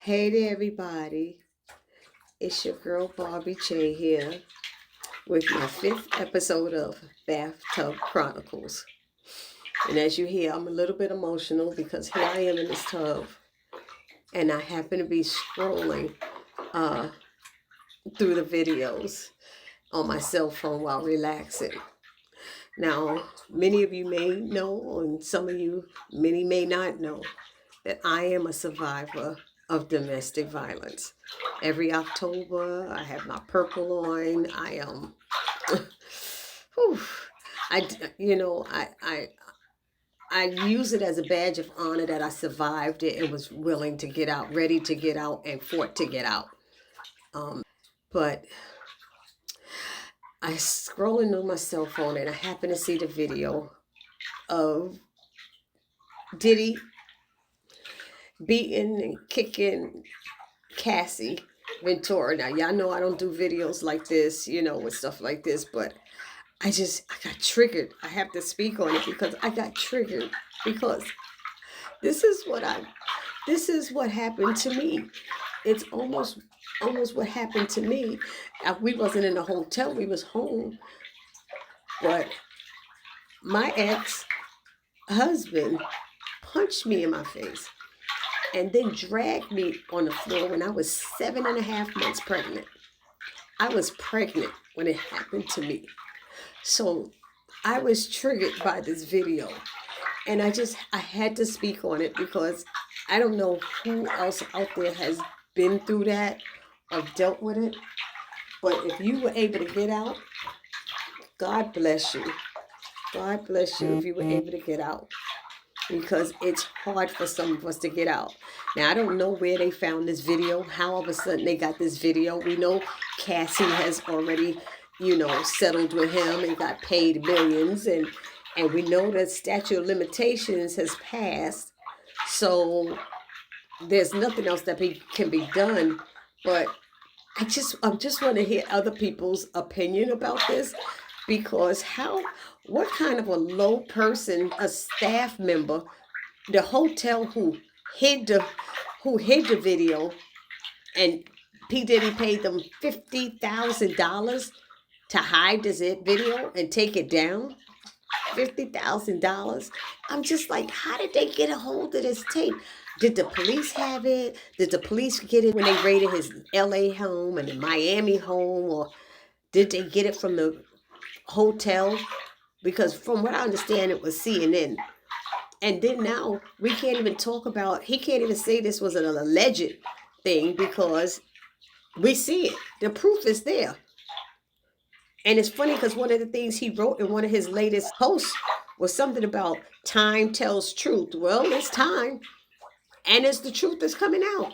Hey there, everybody. It's your girl Barbie Jay here with my fifth episode of Bathtub Chronicles. And as you hear, I'm a little bit emotional because here I am in this tub and I happen to be scrolling uh, through the videos on my cell phone while relaxing. Now, many of you may know, and some of you, many may not know, that I am a survivor of domestic violence. Every October, I have my purple on. Whew, I, you know, I use it as a badge of honor that I survived it and was willing to get out, ready to get out, and fought to get out. But I scrolling on my cell phone and I happen to see the video of Diddy beating and kicking Cassie Ventura. Now, y'all know I don't do videos like this, with stuff like this, but I got triggered. I have to speak on it because I got triggered because this is what happened to me. It's almost what happened to me. We wasn't in a hotel, we was home, but my ex-husband punched me in my face and then dragged me on the floor when I was 7.5 months pregnant. I was pregnant when it happened to me. So I was triggered by this video and I had to speak on it because I don't know who else out there has been through that or dealt with it. But if you were able to get out, God bless you. God bless you if you were able to get out, because it's hard for some of us to get out. Now, I don't know where they found this video, how all of a sudden they got this video. We know Cassie has already, settled with him and got paid millions. And we know that statute of limitations has passed. So there's nothing else that can be done. But I just want to hear other people's opinion about this, because what kind of a low person, a staff member, the hotel who hid the video, and P. Diddy paid them $50,000 to hide this video and take it down. $50,000. I'm just like, how did they get a hold of this tape? Did the police have it? Did the police get it when they raided his LA home and the Miami home? Or did they get it from the hotel? Because from what I understand, it was CNN. And then now we can't even talk about, he can't even say this was an alleged thing because we see it. The proof is there. And it's funny because one of the things he wrote in one of his latest posts was something about time tells truth. Well, it's time, and it's the truth that's coming out.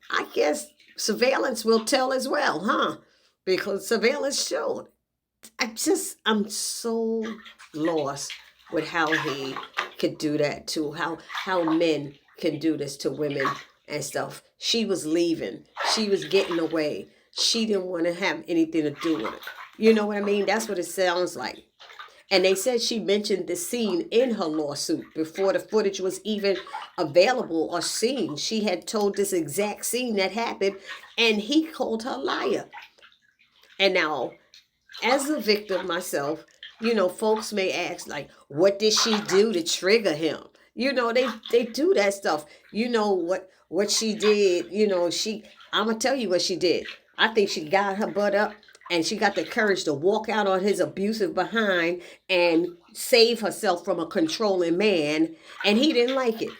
I guess surveillance will tell as well, huh? Because surveillance showed. I'm so lost with how he could do that too. How men can do this to women and stuff. She was leaving. She was getting away. She didn't want to have anything to do with it. You know what I mean? That's what it sounds like. And they said she mentioned the scene in her lawsuit before the footage was even available or seen. She had told this exact scene that happened, and he called her a liar. And now, as a victim myself, folks may ask, like, what did she do to trigger him? They do that stuff. What she did, I'm going to tell you what she did. I think she got her butt up and she got the courage to walk out on his abusive behind and save herself from a controlling man. And he didn't like it.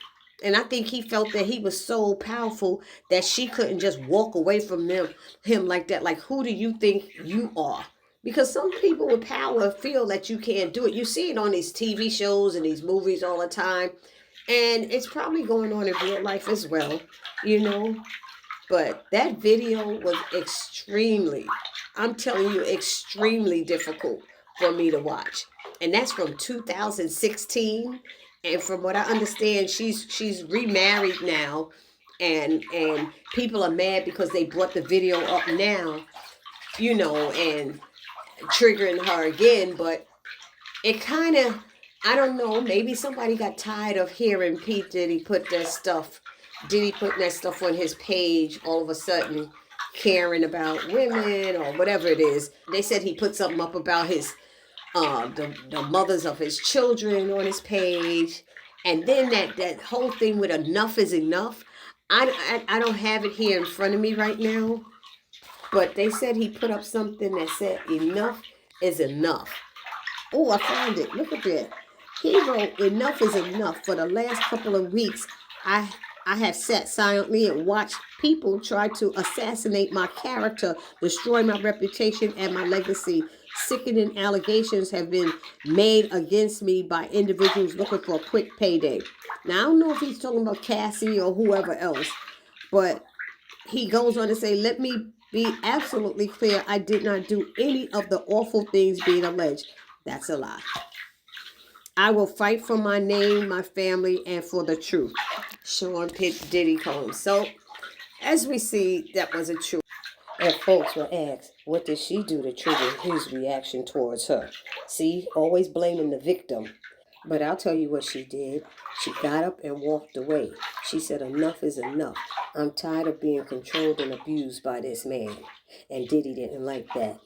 And I think he felt that he was so powerful that she couldn't just walk away from him like that. Like, who do you think you are? Because some people with power feel that you can't do it. You see it on these TV shows and these movies all the time. And it's probably going on in real life as well, But that video was I'm telling you, extremely difficult for me to watch. And that's from 2016. And from what I understand, she's remarried now. And people are mad because they brought the video up now, and triggering her again. But it kind of, I don't know, maybe somebody got tired of hearing Pete Diddy put that stuff Diddy putting that stuff on his page all of a sudden, caring about women or whatever it is. They said he put something up about his the mothers of his children on his page, and then that whole thing with enough is enough. I don't have it here in front of me right now, but they said he put up something that said enough is enough. Oh, I found it. Look at that. He wrote, "Enough is enough. For the last couple of weeks, I I have sat silently and watched people try to assassinate my character, destroy my reputation and my legacy. Sickening allegations have been made against me by individuals looking for a quick payday." Now, I don't know if he's talking about Cassie or whoever else, but he goes on to say, "Let me be absolutely clear. I did not do any of the awful things being alleged." That's a lie. "I will fight for my name, my family, and for the truth." Sean Pitt Diddy Combs. So, as we see, that was a truth. And folks will ask, what did she do to trigger his reaction towards her? See, always blaming the victim. But I'll tell you what she did. She got up and walked away. She said, "Enough is enough. I'm tired of being controlled and abused by this man." And Diddy didn't like that.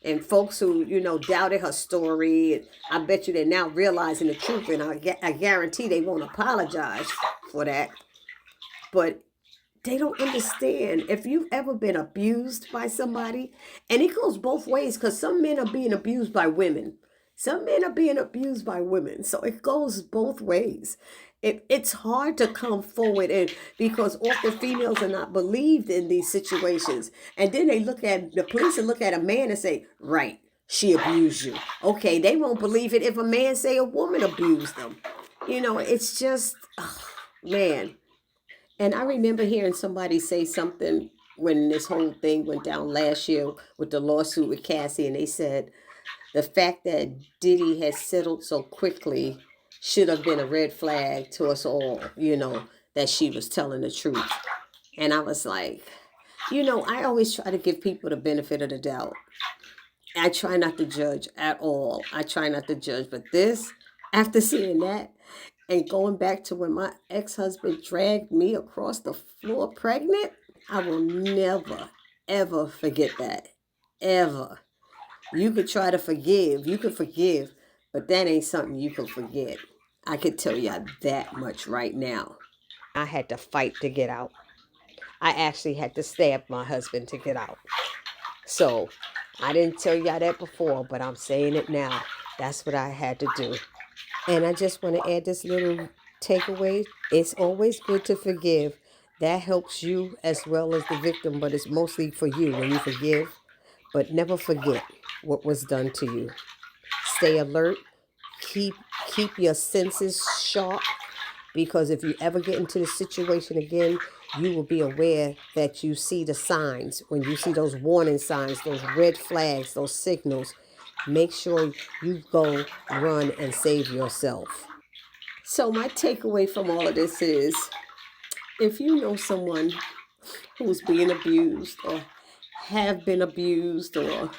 And folks who, doubted her story, I bet you they're now realizing the truth. And I guarantee they won't apologize for that. But they don't understand. If you've ever been abused by somebody, and it goes both ways, because some men are being abused by women. Some men are being abused by women. So it goes both ways. It's hard to come forward, and because often females are not believed in these situations. And then they look at the police and look at a man and say, "Right, she abused you." Okay, they won't believe it if a man say a woman abused them. It's just, oh, man. And I remember hearing somebody say something when this whole thing went down last year with the lawsuit with Cassie, and they said the fact that Diddy has settled so quickly should have been a red flag to us all, that she was telling the truth. And I was like, I always try to give people the benefit of the doubt. I try not to judge at all. I try not to judge. But this, after seeing that, and going back to when my ex-husband dragged me across the floor pregnant, I will never, ever forget that. Ever. You could try to forgive. You could forgive. But that ain't something you can forget. I can tell you that much right now. I had to fight to get out. I actually had to stab my husband to get out. So I didn't tell y'all that before, but I'm saying it now. That's what I had to do. And I just want to add this little takeaway. It's always good to forgive. That helps you as well as the victim, but it's mostly for you when you forgive. But never forget what was done to you. Stay alert. Keep your senses sharp, because if you ever get into the situation again, you will be aware that you see the signs. When you see those warning signs, those red flags, those signals, make sure you go run and save yourself. So my takeaway from all of this is, if you know someone who's being abused or have been abused, or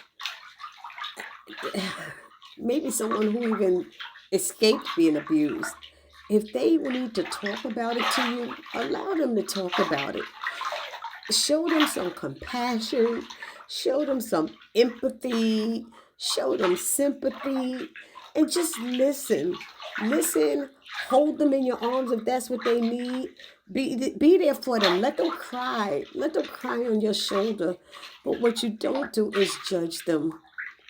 maybe someone who even escaped being abused, if they need to talk about it to you, allow them to talk about it. Show them some compassion, show them some empathy, show them sympathy, and just listen. Listen, hold them in your arms if that's what they need. Be there for them. Let them cry. Let them cry on your shoulder. But what you don't do is judge them.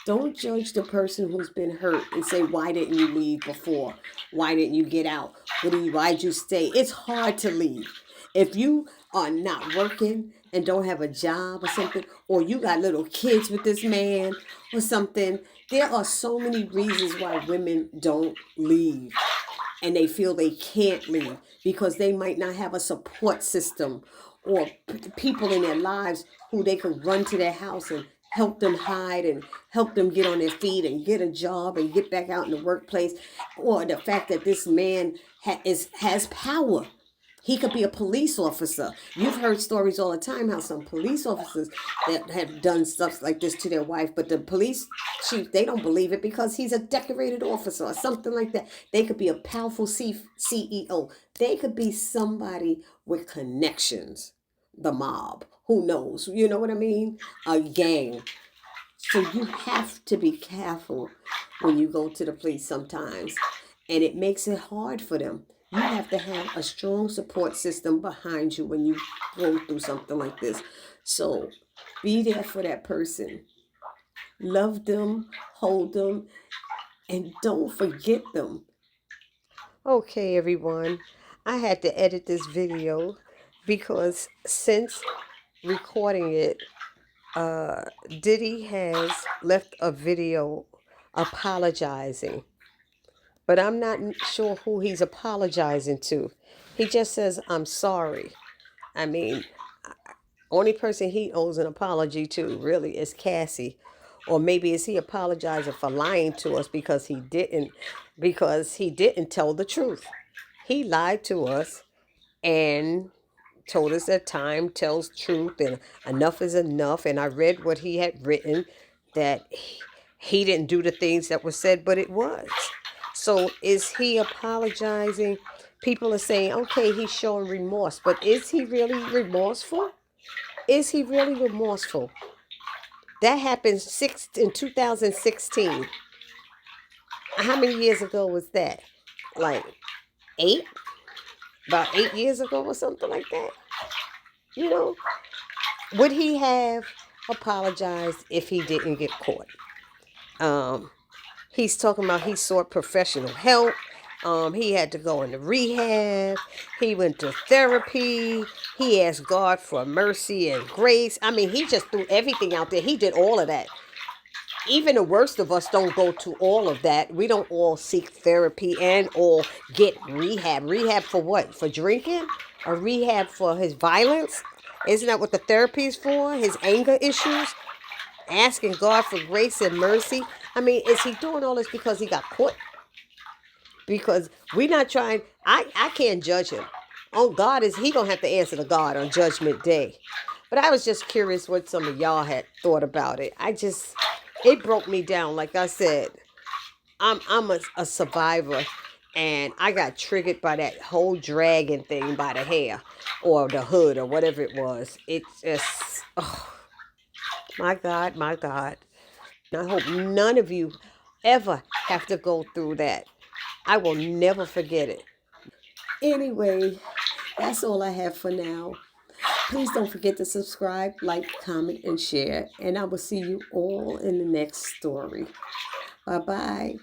Don't judge the person who's been hurt and say, "Why didn't you leave before? Why didn't you get out? Why'd you stay?" It's hard to leave. If you are not working and don't have a job or something, or you got little kids with this man or something, there are so many reasons why women don't leave. And they feel they can't leave because they might not have a support system or people in their lives who they can run to their house and help them hide and help them get on their feet and get a job and get back out in the workplace. Or the fact that this man has power. He could be a police officer. You've heard stories all the time how some police officers that have done stuff like this to their wife, but the police chief, they don't believe it because he's a decorated officer or something like that. They could be a powerful CEO. They could be somebody with connections. The mob. Who knows? You know what I mean? A gang. So you have to be careful when you go to the police sometimes. And it makes it hard for them. You have to have a strong support system behind you when you go through something like this. So be there for that person. Love them, hold them, and don't forget them. Okay, everyone. I had to edit this video because since recording it, Diddy has left a video apologizing, but I'm not sure who he's apologizing to. He just says, I'm sorry. I mean, only person he owes an apology to really is Cassie. Or maybe is he apologizing for lying to us because he didn't tell the truth. He lied to us and told us that time tells truth and enough is enough. And I read what he had written, that he didn't do the things that were said, but it was. So is he apologizing? People are saying, okay, he's showing remorse, but is he really remorseful? Is he really remorseful? That happened in 2016. How many years ago was that? Like 8? About 8 years ago or something like that? You know, would he have apologized if he didn't get caught? He's talking about he sought professional help. He had to go into rehab. He went to therapy. He asked God for mercy and grace. I mean, he just threw everything out there. He did all of that. Even the worst of us don't go to all of that. We don't all seek therapy and or get rehab. Rehab for what? For drinking? Or rehab for his violence? Isn't that what the therapy is for? His anger issues? Asking God for grace and mercy? I mean, is he doing all this because he got caught? Because we're not trying, I can't judge him. Oh, he gonna have to answer to God on Judgment Day. But I was just curious what some of y'all had thought about it. It broke me down. Like I said, I'm a survivor, and I got triggered by that whole dragon thing by the hair or the hood or whatever it was. It's just, oh, my God, my God. I hope none of you ever have to go through that. I will never forget it. Anyway, that's all I have for now. Please don't forget to subscribe, like, comment, and share. And I will see you all in the next story. Bye-bye.